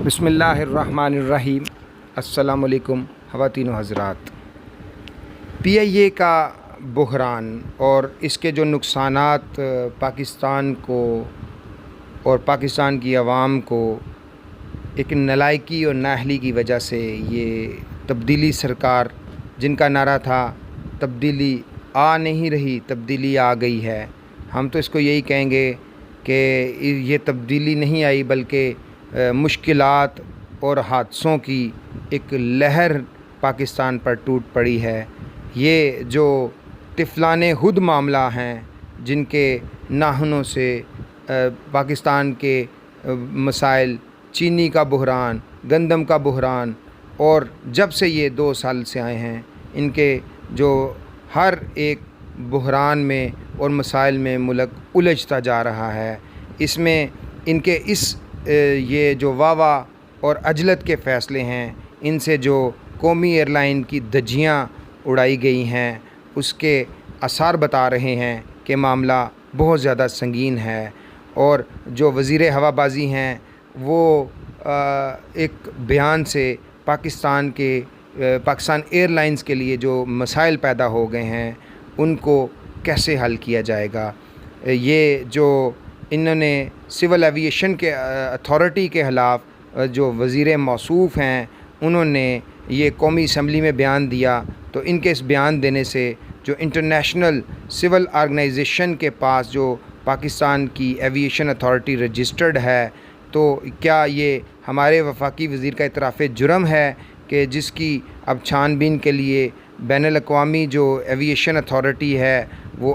بسم اللہ الرحمن الرحیم۔ السلام علیکم خواتین و حضرات۔ پی آئی اے کا بحران اور اس کے جو نقصانات پاکستان کو اور پاکستان کی عوام کو ایک نالائکی اور نااہلی کی وجہ سے یہ تبدیلی سرکار جن کا نعرہ تھا تبدیلی آ نہیں رہی تبدیلی آ گئی ہے، ہم تو اس کو یہی کہیں گے کہ یہ تبدیلی نہیں آئی بلکہ مشکلات اور حادثوں کی ایک لہر پاکستان پر ٹوٹ پڑی ہے۔ یہ جو طفلان خود معاملہ ہیں جن کے ناخنوں سے پاکستان کے مسائل، چینی کا بحران، گندم کا بحران، اور جب سے یہ 2 سال سے آئے ہیں ان کے جو ہر ایک بحران میں اور مسائل میں ملک الجھتا جا رہا ہے، اس میں ان کے یہ جو واوا اور عجلت کے فیصلے ہیں، ان سے جو قومی ایئرلائن کی دھجیاں اڑائی گئی ہیں اس کے آثار بتا رہے ہیں کہ معاملہ بہت زیادہ سنگین ہے۔ اور جو وزیر ہوا بازی ہیں وہ ایک بیان سے پاکستان ایئرلائنز کے لیے جو مسائل پیدا ہو گئے ہیں ان کو کیسے حل کیا جائے گا۔ یہ جو انہوں نے سول ایویشن کے اتھارٹی کے خلاف جو وزیر موصوف ہیں انہوں نے یہ قومی اسمبلی میں بیان دیا، تو ان کے اس بیان دینے سے جو انٹرنیشنل سول آرگنائزیشن کے پاس جو پاکستان کی ایویشن اتھارٹی رجسٹرڈ ہے، تو کیا یہ ہمارے وفاقی وزیر کا اعتراف جرم ہے کہ جس کی اب چھان بین کے لیے بین الاقوامی جو ایویشن اتھارٹی ہے وہ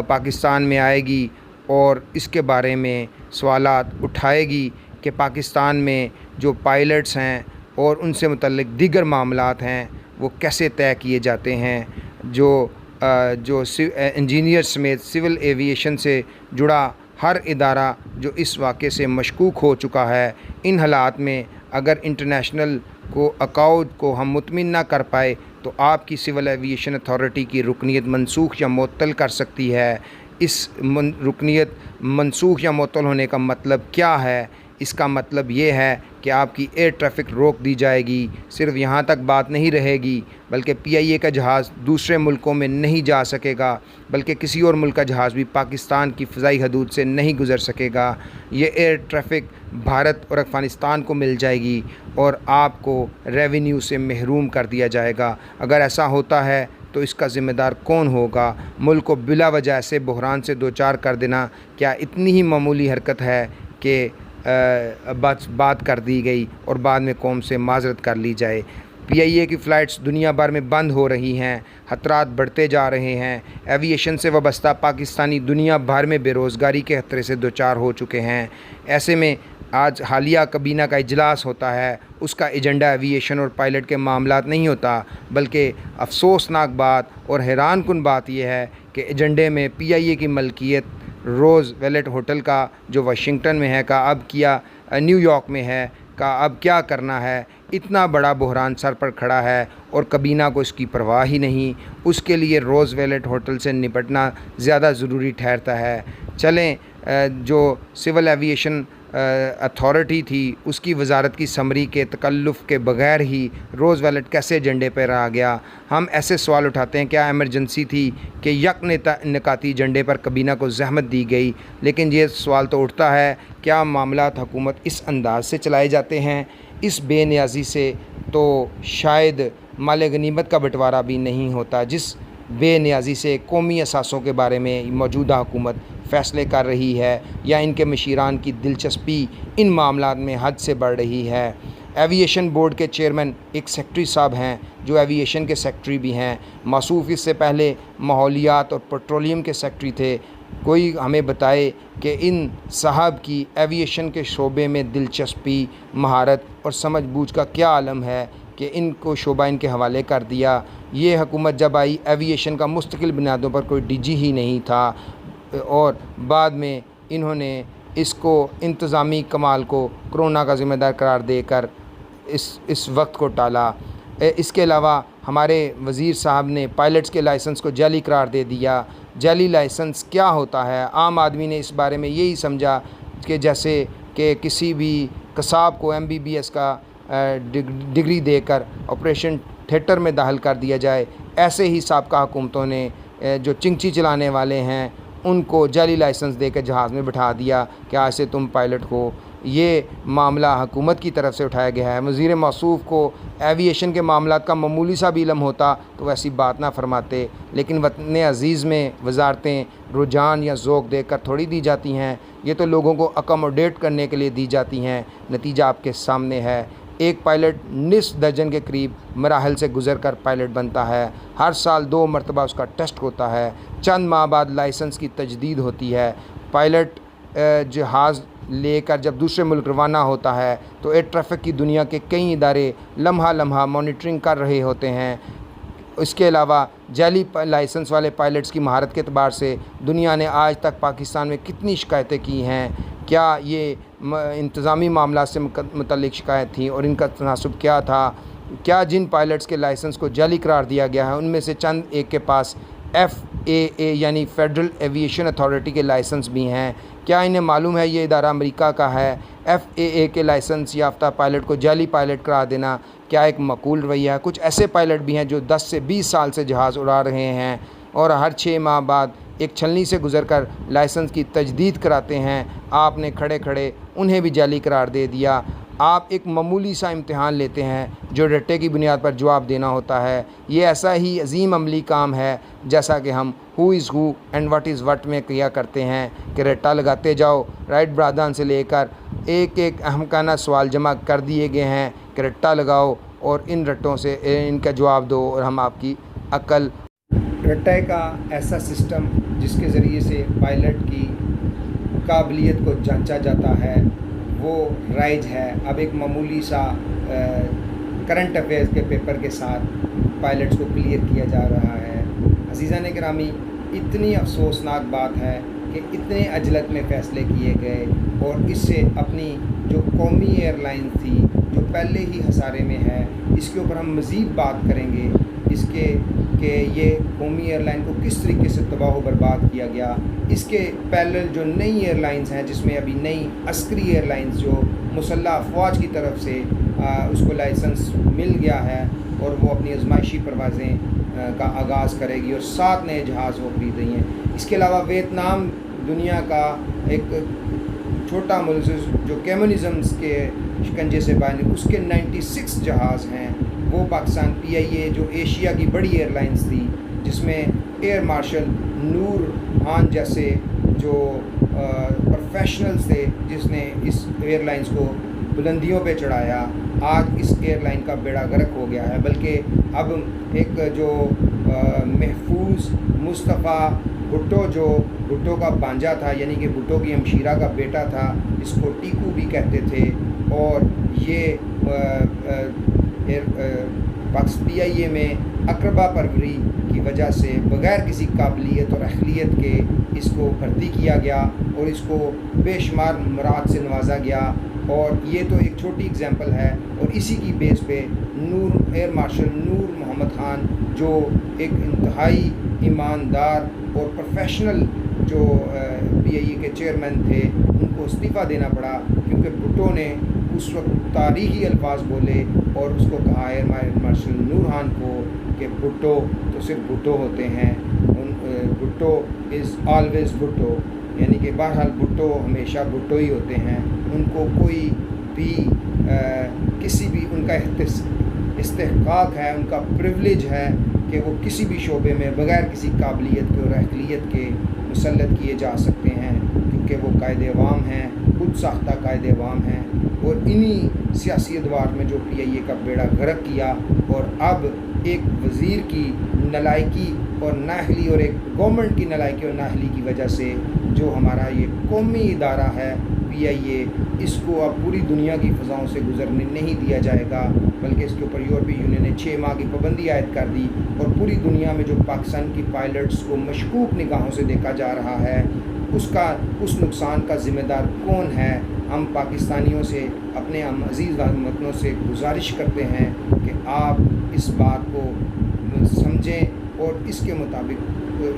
پاکستان میں آئے گی اور اس کے بارے میں سوالات اٹھائے گی کہ پاکستان میں جو پائلٹس ہیں اور ان سے متعلق دیگر معاملات ہیں وہ کیسے طے کیے جاتے ہیں۔ جو انجینئر سمیت سول ایویشن سے جڑا ہر ادارہ جو اس واقعے سے مشکوک ہو چکا ہے، ان حالات میں اگر انٹرنیشنل اکاؤڈ کو ہم مطمئن نہ کر پائے تو آپ کی سول ایویشن اتھارٹی کی رکنیت منسوخ یا معطل کر سکتی ہے۔ اس رکنیت منسوخ یا معطل ہونے کا مطلب کیا ہے؟ اس کا مطلب یہ ہے کہ آپ کی ایئر ٹریفک روک دی جائے گی۔ صرف یہاں تک بات نہیں رہے گی بلکہ پی آئی اے کا جہاز دوسرے ملکوں میں نہیں جا سکے گا، بلکہ کسی اور ملک کا جہاز بھی پاکستان کی فضائی حدود سے نہیں گزر سکے گا۔ یہ ایئر ٹریفک بھارت اور افغانستان کو مل جائے گی اور آپ کو ریونیو سے محروم کر دیا جائے گا۔ اگر ایسا ہوتا ہے تو اس کا ذمہ دار کون ہوگا؟ ملک کو بلا وجہ ایسے بحران سے دوچار کر دینا کیا اتنی ہی معمولی حرکت ہے کہ بات کر دی گئی اور بعد میں قوم سے معذرت کر لی جائے؟ پی آئی اے کی فلائٹس دنیا بھر میں بند ہو رہی ہیں، خطرات بڑھتے جا رہے ہیں، ایویشن سے وابستہ پاکستانی دنیا بھر میں بے روزگاری کے خطرے سے دوچار ہو چکے ہیں۔ ایسے میں آج حالیہ کابینہ کا اجلاس ہوتا ہے، اس کا ایجنڈا ایویشن اور پائلٹ کے معاملات نہیں ہوتا، بلکہ افسوسناک بات اور حیران کن بات یہ ہے کہ ایجنڈے میں پی آئی اے کی ملکیت روز ویلٹ ہوٹل کا جو واشنگٹن میں ہے کا اب کیا نیو یارک میں ہے کا اب کیا کرنا ہے۔ اتنا بڑا بحران سر پر کھڑا ہے اور کابینہ کو اس کی پرواہ ہی نہیں۔ اس کے لیے روز ویلٹ ہوٹل سے نپٹنا زیادہ ضروری ٹھہرتا ہے۔ چلیں جو سول ایویشن اتھارٹی تھی اس کی وزارت کی سمری کے تکلف کے بغیر ہی روز ویلٹ کیسے ایجنڈے پر آ گیا؟ ہم ایسے سوال اٹھاتے ہیں، کیا ایمرجنسی تھی کہ یک نکاتی ایجنڈے پر کابینہ کو زحمت دی گئی؟ لیکن یہ سوال تو اٹھتا ہے، کیا معاملات حکومت اس انداز سے چلائے جاتے ہیں؟ اس بے نیازی سے تو شاید مال غنیمت کا بٹوارا بھی نہیں ہوتا جس بے نیازی سے قومی اثاثوں کے بارے میں موجودہ حکومت فیصلے کر رہی ہے، یا ان کے مشیران کی دلچسپی ان معاملات میں حد سے بڑھ رہی ہے۔ ایویشن بورڈ کے چیئرمین ایک سیکٹری صاحب ہیں جو ایویشن کے سیکٹری بھی ہیں، موصوف اس سے پہلے ماحولیات اور پیٹرولیم کے سیکٹری تھے۔ کوئی ہمیں بتائے کہ ان صاحب کی ایویشن کے شعبے میں دلچسپی، مہارت اور سمجھ بوجھ کا کیا عالم ہے کہ ان کو شعبہ ان کے حوالے کر دیا۔ یہ حکومت جب آئی ایویشن کا مستقل بنیادوں پر کوئی ڈی جی ہی نہیں تھا اور بعد میں انہوں نے اس کو انتظامی کمال کو کرونا کا ذمہ دار قرار دے کر اس وقت کو ٹالا۔ اس کے علاوہ ہمارے وزیر صاحب نے پائلٹس کے لائسنس کو جعلی قرار دے دیا۔ جعلی لائسنس کیا ہوتا ہے؟ عام آدمی نے اس بارے میں یہی سمجھا کہ جیسے کہ کسی بھی قصاب کو MBBS کا ڈگری دے کر آپریشن تھیٹر میں داخل کر دیا جائے، ایسے ہی سابقہ حکومتوں نے جو چنگچی چلانے والے ہیں ان کو جعلی لائسنس دے کے جہاز میں بٹھا دیا کہ آج سے تم پائلٹ ہو۔ یہ معاملہ حکومت کی طرف سے اٹھایا گیا ہے۔ وزیر موصوف کو ایویشن کے معاملات کا معمولی سا بھی علم ہوتا تو ویسی بات نہ فرماتے، لیکن وطن عزیز میں وزارتیں رجحان یا ذوق دیکھ کر تھوڑی دی جاتی ہیں، یہ تو لوگوں کو اکوموڈیٹ کرنے کے لیے دی جاتی ہیں۔ نتیجہ آپ کے سامنے ہے، ایک پائلٹ نصف درجن کے قریب مراحل سے گزر کر پائلٹ بنتا ہے۔ ہر سال 2 مرتبہ اس کا ٹیسٹ ہوتا ہے، چند ماہ بعد لائسنس کی تجدید ہوتی ہے۔ پائلٹ جہاز لے کر جب دوسرے ملک روانہ ہوتا ہے تو ایئر ٹریفک کی دنیا کے کئی ادارے لمحہ لمحہ مانیٹرنگ کر رہے ہوتے ہیں۔ اس کے علاوہ جعلی لائسنس والے پائلٹس کی مہارت کے اعتبار سے دنیا نے آج تک پاکستان میں کتنی شکایتیں کی ہیں، کیا یہ انتظامی معاملات سے متعلق شکایت تھیں اور ان کا تناسب کیا تھا، کیا جن پائلٹس کے لائسنس کو جعلی قرار دیا گیا ہے ان میں سے چند ایک کے پاس FAA یعنی فیڈرل ایویشن اتھارٹی کے لائسنس بھی ہیں، کیا انہیں معلوم ہے یہ ادارہ امریکہ کا ہے؟ FAA کے لائسنس یافتہ پائلٹ کو جعلی پائلٹ قرار دینا کیا ایک معقول رویہ ہے؟ کچھ ایسے پائلٹ بھی ہیں جو 10 سے 20 سال سے جہاز اڑا رہے ہیں اور ہر 6 ماہ بعد ایک چھلنی سے گزر کر لائسنس کی تجدید کراتے ہیں۔ آپ نے کھڑے کھڑے انہیں بھی جعلی قرار دے دیا۔ آپ ایک معمولی سا امتحان لیتے ہیں جو رٹے کی بنیاد پر جواب دینا ہوتا ہے۔ یہ ایسا ہی عظیم عملی کام ہے جیسا کہ ہم ہو از ہو اینڈ واٹ از وٹ میں کیا کرتے ہیں کہ رٹا لگاتے جاؤ۔ رائٹ برادران سے لے کر ایک احمقانہ سوال جمع کر دیے گئے ہیں کہ رٹا لگاؤ اور ان رٹوں سے ان کا جواب دو اور ہم آپ کی عقل۔ رٹے کا ایسا سسٹم جس کے ذریعے سے پائلٹ کی قابلیت کو جانچا جاتا ہے وہ رائج ہے۔ اب ایک معمولی سا کرنٹ افیئرز کے پیپر کے ساتھ پائلٹس کو کلیئر کیا جا رہا ہے۔ عزیزان گرامی، اتنی افسوسناک بات ہے کہ اتنے عجلت میں فیصلے کیے گئے اور اس سے اپنی جو قومی ایئر لائن تھی جو پہلے ہی خسارے میں ہے، اس کے اوپر ہم مزید بات کریں گے اس کے کہ یہ قومی ایئر لائن کو کس طریقے سے تباہ و برباد کیا گیا۔ اس کے پیرلل جو نئی ایئر لائنز ہیں جس میں ابھی نئی عسکری ایئر لائنز جو مسلح افواج کی طرف سے اس کو لائسنس مل گیا ہے اور وہ اپنی آزمائشی پروازیں کا آغاز کرے گی اور 7 نئے جہاز وہ خرید رہی ہیں۔ اس کے علاوہ ویتنام دنیا کا ایک چھوٹا ملک جو کمیونزمز کے شکنجے سے باہر، اس کے 96 جہاز ہیں۔ وہ پاکستان PIA جو ایشیا کی بڑی ایئر لائنز تھی جس میں ایئر مارشل نور خان جیسے جو پروفیشنلز تھے جس نے اس ایئر لائنز کو بلندیوں پہ چڑھایا، آج اس ایئر لائن کا بیڑا غرق ہو گیا ہے۔ بلکہ اب ایک جو محفوظ مصطفیٰ بھٹو جو بھٹو کا بانجا تھا، یعنی کہ بھٹو کی ہمشیرہ کا بیٹا تھا، جس کو ٹیکو بھی کہتے تھے، اور یہ PIA میں اقربا پروری کی وجہ سے بغیر کسی قابلیت اور اہلیت کے اس کو بھرتی کیا گیا اور اس کو بے شمار مراد سے نوازا گیا۔ اور یہ تو ایک چھوٹی اگزامپل ہے، اور اسی کی بیس پہ ایئر مارشل نور محمد خان جو ایک انتہائی ایماندار اور پروفیشنل جو PIA کے چیئرمین تھے، ان کو استعفیٰ دینا پڑا کیونکہ بھٹو نے اس وقت تاریخی الفاظ بولے اور اس کو کہا ایئر مارشل نور خان کو کہ بھٹو تو صرف بھٹو ہوتے ہیں، بھٹو از آلویز بھٹو، یعنی کہ بہرحال بھٹو ہمیشہ بھٹو ہی ہوتے ہیں۔ ان کو کوئی بھی کسی بھی ان کا استحقاق ہے، ان کا پریولیج ہے کہ وہ کسی بھی شعبے میں بغیر کسی قابلیت کے اور اہلیت کے مسلط کیے جا سکتے ہیں، کیونکہ وہ قائد عوام ہیں، خود ساختہ قائد عوام ہیں۔ اور انہی سیاسی ادوار میں جو PIA کا بیڑا غرق کیا، اور اب ایک وزیر کی نالائکی اور نااہلی اور ایک گورنمنٹ کی نالائکی اور نااہلی کی وجہ سے جو ہمارا یہ قومی ادارہ ہے PIA، اس کو اب پوری دنیا کی فضاؤں سے گزرنے نہیں دیا جائے گا، بلکہ اس کے اوپر یورپی یونین نے 6 ماہ کی پابندی عائد کر دی، اور پوری دنیا میں جو پاکستان کی پائلٹس کو مشکوک نگاہوں سے دیکھا جا رہا ہے، اس نقصان کا ذمہ دار کون ہے؟ ہم پاکستانیوں سے، اپنے ہم عزیز وطنوں سے گزارش کرتے ہیں کہ آپ اس بات کو سمجھیں اور اس کے مطابق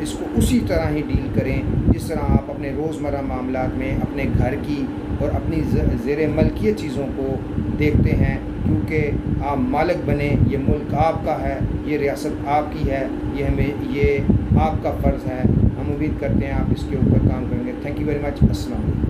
اس کو اسی طرح ہی ڈیل کریں جس طرح آپ اپنے روزمرہ معاملات میں اپنے گھر کی اور اپنی زیر ملکیت چیزوں کو دیکھتے ہیں، کیونکہ آپ مالک بنیں، یہ ملک آپ کا ہے، یہ ریاست آپ کی ہے، یہ آپ کا فرض ہے۔ ہم امید کرتے ہیں آپ اس کے اوپر کام کریں گے۔ Thank you very much. السلام علیکم۔